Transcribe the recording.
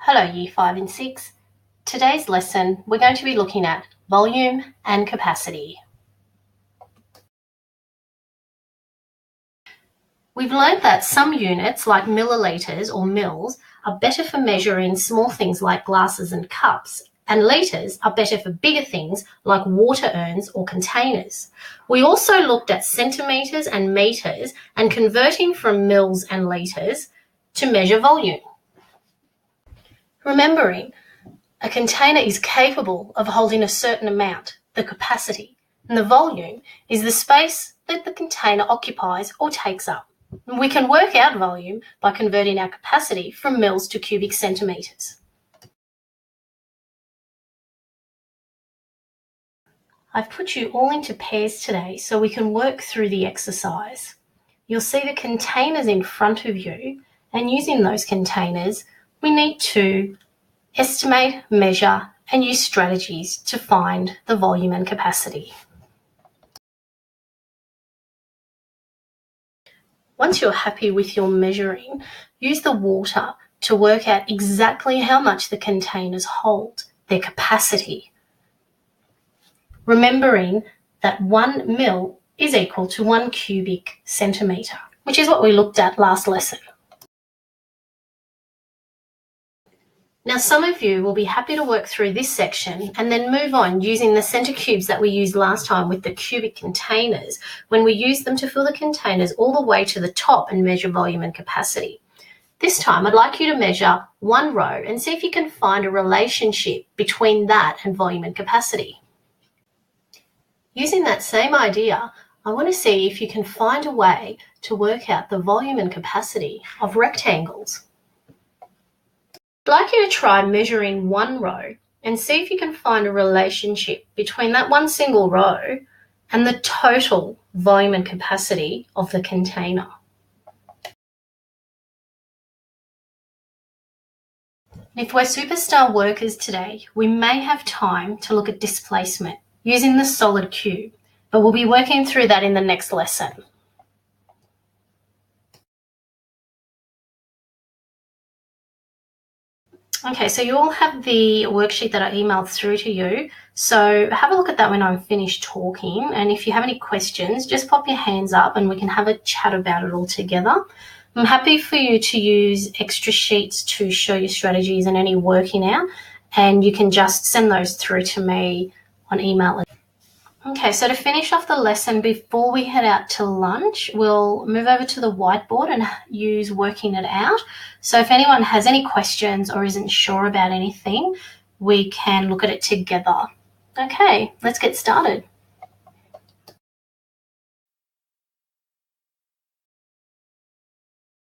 Hello Year 5 and 6. Today's lesson we're going to be looking at volume and capacity. We've learned that some units like milliliters or mils are better for measuring small things like glasses and cups, and liters are better for bigger things like water urns or containers. We also looked at centimeters and meters and converting from mils and liters to measure volume. Remembering, a container is capable of holding a certain amount, the capacity, and the volume is the space that the container occupies or takes up. We can work out volume by converting our capacity from mils to cubic centimeters. I've put you all into pairs today so we can work through the exercise. You'll see the containers in front of you, and using those containers, we need to estimate, measure, and use strategies to find the volume and capacity. Once you're happy with your measuring, use the water to work out exactly how much the containers hold, their capacity. Remembering that 1 mil is equal to 1 cubic centimetre, which is what we looked at last lesson. Now, some of you will be happy to work through this section and then move on using the centre cubes that we used last time with the cubic containers, when we use them to fill the containers all the way to the top and measure volume and capacity. This time, I'd like you to measure one row and see if you can find a relationship between that and volume and capacity. Using that same idea, I want to see if you can find a way to work out the volume and capacity of rectangles. I'd like you to try measuring one row and see if you can find a relationship between that one single row and the total volume and capacity of the container. If we're superstar workers today, we may have time to look at displacement using the solid cube, but we'll be working through that in the next lesson. Okay, so you all have the worksheet that I emailed through to you. So have a look at that when I'm finished talking. And if you have any questions, just pop your hands up and we can have a chat about it all together. I'm happy for you to use extra sheets to show your strategies and any working out. And you can just send those through to me on email. Okay, so to finish off the lesson before we head out to lunch, we'll move over to the whiteboard and use working it out. So if anyone has any questions or isn't sure about anything, we can look at it together. Okay, let's get started.